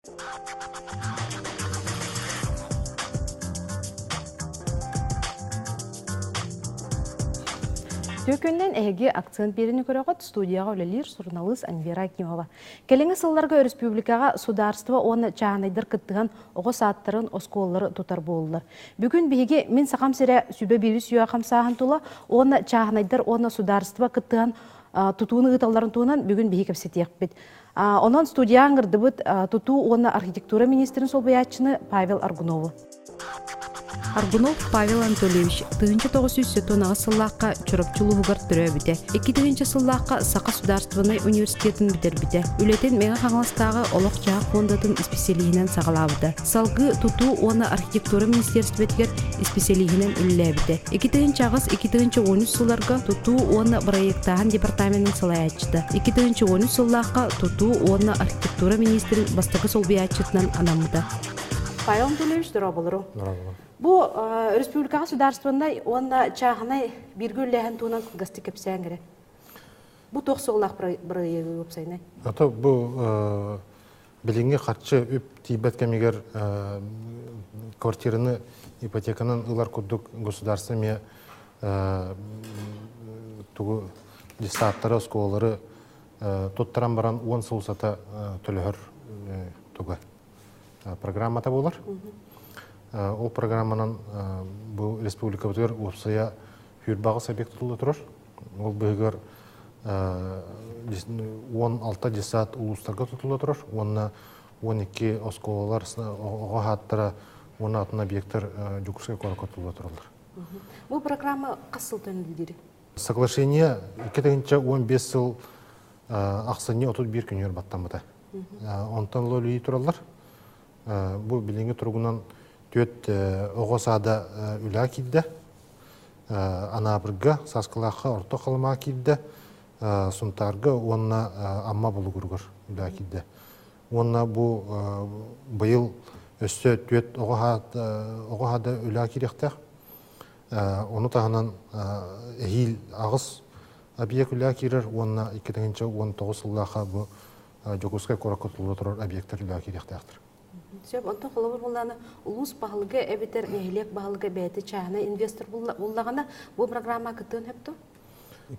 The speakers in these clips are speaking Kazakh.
Төкөннен әге акцент беріні көріғат студияға өлелер журналист Анвера Акимова. Келеңі сылларға республикаға сударство оны чағанайдар кіттіған оғы сааттарын осколлары тұтар болылар. Бүгін бейге мен сақам сәрі сүбе бері сүйе қамсағын тұла, оны чағанайдар оны сударство кіттіған тұтуыны ғыталарын туынан бүгін бейге кәпсет еқпет. Онан студия аңырды бұд тұту оны архитектура министрін сол баятшыны Павел Аргунову. Аргунов Павел Анатольевич 1970 сыллаққа чұрапчылығығар түрі біте. 2000 сыллаққа Сақа Сударственный университетін бітер біте. Үлетен меға қаңластағы олық жағ фондатын специалигінен сағалабыды. Салғы тұту оны архитектура министерстветтер специалигінен үлілі біте. 2000-2013 сылларға тұту оны проекттағын департаментін сылаятчыды. 2013 сыллаққа тұту оны архитектура министрін бастығы сол биятчытынан анамыды. Павел Анатольевич, дұрабылыру. Бұл республика государствында онда чағынай биргүлләһен туынан гасты кепсән кере. Бұл тоқсоғлақ бір егі өпсайны. Ата бұл біліңге қарчы өп тейбәт кәмегер квартираны ипотеканын ұлар күрдік государство ме тұғы дистаттары, сколары тұттаран баран 10 сылсата төлігір тұғы программата болар. Ол программанан бұл республика бұтығыр ұпсая хүрбағы сәбек тұтылы тұрыр. Ол бұғығыр 16-10 ұлыстарға тұтылы тұрыр. Онына 12 осколалар, оға хаттыра, оны атын объекттер жүкірске қораққа тұтылы тұрылыр. Бұл программа қасыл төнілдері? Соглашение 2015 жыл ақсыне 31 күнер баттан бұта. Онтан лөлі тұралар. Бұл біліңгі тұрғынан төт оғысада үлі келді, анабырға, сасқылаққа орта қалыма келді, сұнтарға онына амма бұлы көргір үлі келді. Онына бұл бұйыл өсті төт оғада үлі керектіқ. Оны тағынан әйіл ағыз объект үлі керер, онына 2019 жыллаға бұл жүгізге қорақытылы тұрар объекттер үлі керектіқтір. Сөп, онтан қолы болғаны ұлыс бағылығы, әбетер нәхілек бағылығы бәйті чағына инвестор болғаны бұл программа күттіғын әпті?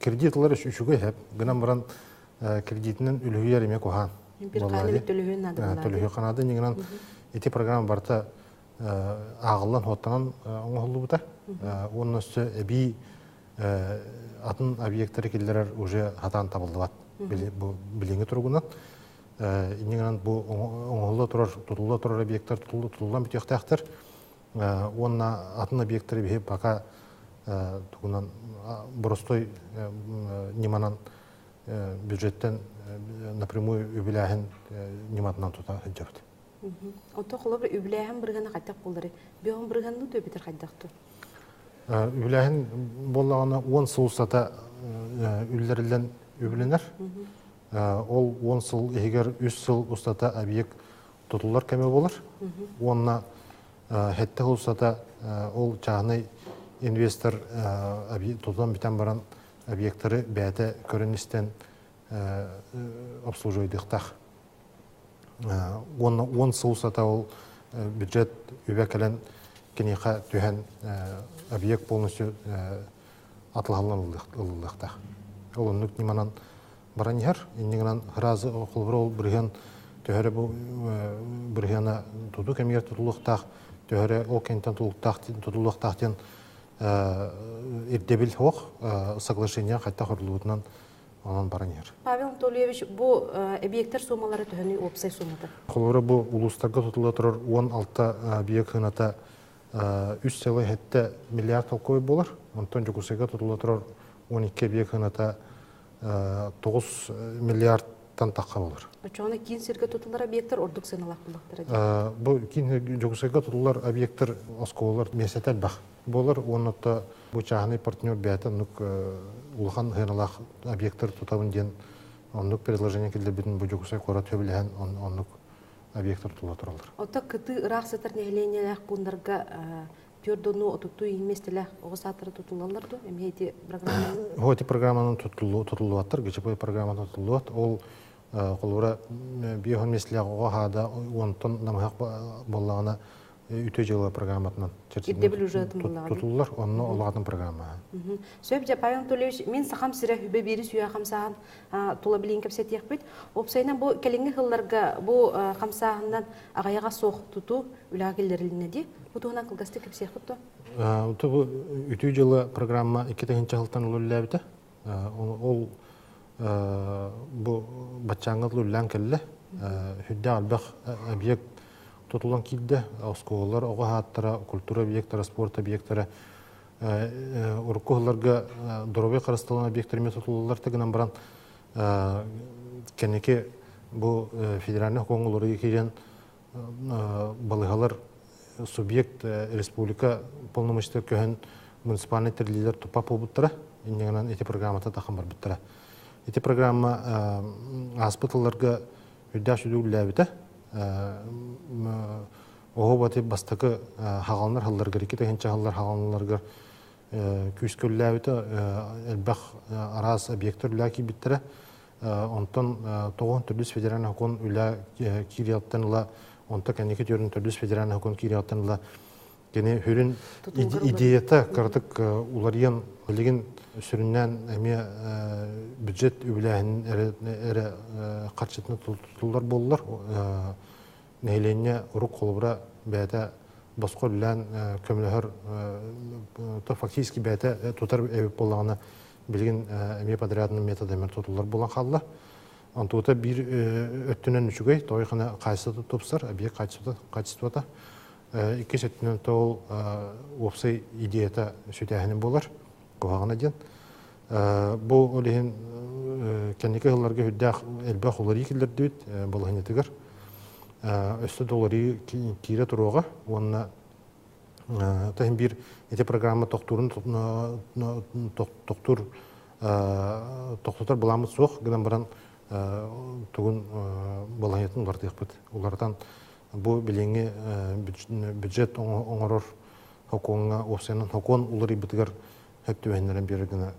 Кредитлар үшігі әп. Гынан бұран кредитінің үлігі ереме қоған. Bir қалыбет төлігін ады болады. Төлігі қанады. Негінен еті программа барта ағылан хоттанан оңғылы бұта. Оның үсті әбей атын объекттері келдерер уже хатан табылды бат. Біліңгі тұрғынан. Инегенен бұл оңғылы тұрар, тұтылы тұрар объекттер, тұтылыдан бүтектәқтір. Онына атын объекттері бейіп бақа тұғынан бұрыстой неманан бюджеттен напрямую өбіләхін нематынан тұта жабыды. Онта қолы бір өбіләхін біргені қайтақ болдары. Беғын біргені дөбетер қайдақты? Өбіләхін болағына 10 сұлысата үлдерілден өбіленер. Ол 10 сыл, егер 3 сыл ұстата объект тұтылар кәме болар. Онына хәтті ұстата ол чағынай инвестор тұтылан бітен баран объекттері бәті көріністен обслужойдықтақ. 10 сыл ұстата ол бюджет өбәкелен кенеқа түйен объект полностью атылғалан ұлылықтақ. Ол ұнық неманан бараньяр, иннегенен хразы қолбыр ол бірген төхәрі біргені тұту кәмегер тұтылықтақ, төхәрі ол кәнттен тұтылықтақтен ердебіл оқ соглашения қайтта құрылуытынан онан бараньяр. Павел Анатольевич, бұл объекттер сумалары төхәні опсай сумады? Қолбыры бұл ұлыстарға тұтылы тұрар 16 объект ғыната 3,7 миллиард толқой болар. Онтан жүкісеге тұтылы тұрар 12 объект ғыната 9 миллиардтан таққа болар. Çoğuna кейін серге тұтылар объекттер ордық сыналақ бұлақтыр? Бұл кейін жүгісеге тұтылар объекттер осколар месетел бақ. Болар, онытта бұл чағыны партнер бәті ұлған ғыналақ объекттер тұтабын ден онлық предложение келді бітін бұл жүгісеге қора төбілген онлық объекттер тұтыла тұралар. Ота күті ұрақ сатыр нәхіленелік бұндарға Төрдону отуту иместеле оғысатыры тұтылаларды, әмейді программаны? Эти программаны тұтылуаттыр, ГЧП программаны тұтылуат. Ол Қолыра бейхон меслияға хада онтон намахақ боллағына үте жылы программатынан тұтылылар, онны олағатын программа. Сөйіп жа, Павел Анатольевич, мен сақам сірі үбе бері сүйе қамсағын тұла білейін көпсет еқпет. Опсайынан бұл кәліңгі ғылларға бұл қамсағынан ағаяға соқ тұту үләгелеріліне де, бұл тұғынан қылғасты көпсет құтты? Үте жылы программа 2-ші жылтан ұлы өбіті. Ол бұл батчаңыз үлән кәлі, хүдді албақ объект тұтылан кейді, осколар, оға хаттара, культура объекттары, спорт объекттары, ұрқығыларға дұробе қарыстылан объекттеріме тұтылылар тегінен баран кәнеке бұл федеральный қоңылыры екерен балығалар субъект республика полномочты көхін муниципальный терлилер тұпа болбыттыра, инегінен эти программата тақым бар бұттыра. Эти программа аспытыларға үддәш үдігілі әбіті, оғы баты бастықы хағалынар халларғар, екі тәхінші халлар хағалынларғар күйіскөлі әбіті әлбәқ араз объекттер үлі әкі біттірі. Онтан тоғын түрліс федеральный хокон үлі кириялттаныла, онта кәнеке түрін түрліс федеральный хокон кириялттаныла кені хүрін идеята қардық улариян білген сүріннен әме бюджет үбіләхін әрі қарчетіні тұтылар болылар. Нәйленне ұруқ қолыбыра бәті басқы үлән көміліғір фактически бәті тұтар әбіп болағына білген әме подрядының методамер тұтылар болған қалылар. Антуыта бір өттінен үшігей тойқына қайсыты тұпсар, әбек қайсыты Икки сөттінен тоғыл опсай идеята сөйтәхінен болар, қоғағына ден. Бұл олеген кәнеке ғыларға хүддәқ әлбәқ олары екілер дөйт, болғын етігір. Өсті долары кейре тұруға, онына тәхін бір еті программа тоқтурын тоқтутар бұламыз соқ, ғынан баран тұғын болғын етін оларды еқпет. Олардан бұл білеңе бюджет оңырыр хоконға опсайынан хокон улыр ибітігер хөтті өйінлерін берігіні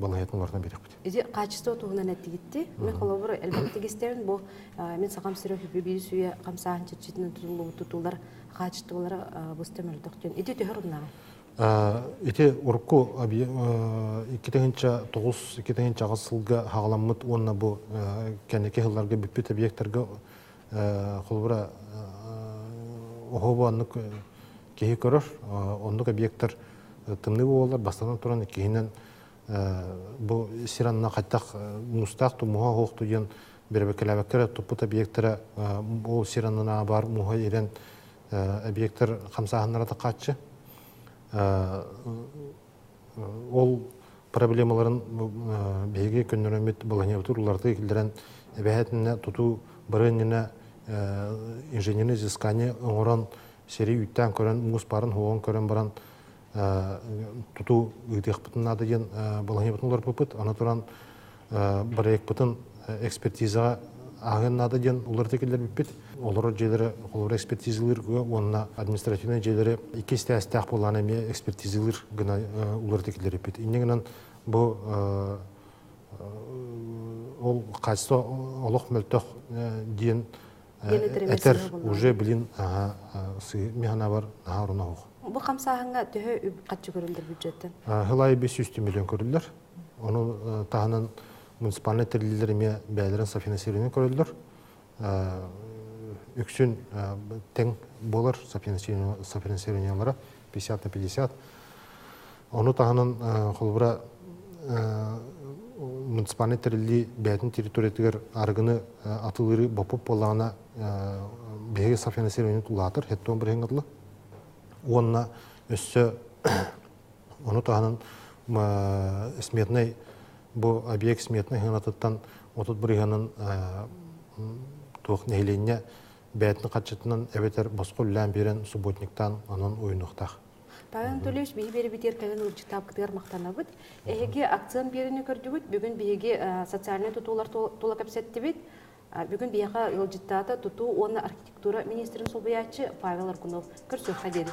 балайетін олардан берек біді. Еді қачысты отуғынан әтті кетті. Мен қолабыр әлбәтті кестерін бұл мен сақам сірі хүбі бейі сүйе қамсағын четчетінің тұтылдар қачысты олары бұстамелі тоқтен. Еді төхір ұнағы? Еді ұрыққы 2-2 ағасылға хағаламыд онына бұл кәнеке ғыларға бүппет объекттарға қолыбыра оғыбы анық кейі көрір, ондық объекттар тымны болар, бастан тұран кейінен бұл сиранына қайттақ мұстақ мұға оқты ен бербекеләбәккері тұппыт объекттары бұл сиранына бар мұға ерен объекттар қамсағынларады қатшы. Ол проблемаларын бейге көннер өмет болғане бұтыр, оларды екілдерін бәйетіне тұту бірініне инженерный изыскание оңыран сери үттен көрін, мұғыз барын, оғын көрін баран тұту үйтек бұтын ады ген болғане бұтын олар бұпыт. Ана тұран бір ек бұтын экспертизаға ағын ады ген олар текелер бүппет. Олар жейлері, олар экспертизалар онына административный жейлері 2 стәстәқ болған әме экспертизалар олар текелер бүппет. Иннегінен бұл ол қайсы олық мөлтіқ дейін әтір уже білін механа бар ұрына оқ. Бұл қамсағыңа түйі қатшы көрілдір бюджеттен? Хылай 500 миллион көрілдір. Оның тағынан муниципальный терлілеріме бәлерін софинансированиен көрілдір. Үксін тең болар софинансированиялары 50-50. Оны тағынан қолыбыра муниципальный терлі бәтін территориятығыр арғыны атылыры бопып болағына бәге софинансированиен ұлатыр, хеттон бір хенгірлі. Онына өссі, оны тағынан сметнай, бұл объект сметнай хенгатыттан отыт бір хенін туық нәйленне бәтін қатшытынан әбетер басқы үлән берен субботниктан оның ойынықтақ. Павел Анатольевич бейі бітер кәлін ұржықтап күтігер мақтана бұд. Әйге акцион беріні көрді бұд, бүгін бейге социальный тұтулар тола кәпсетті бұд. Бүгін бейға ұлжықтата тұту оны архитектура министрін сол бейатшы Павел Аркунов көрсөк қадеді.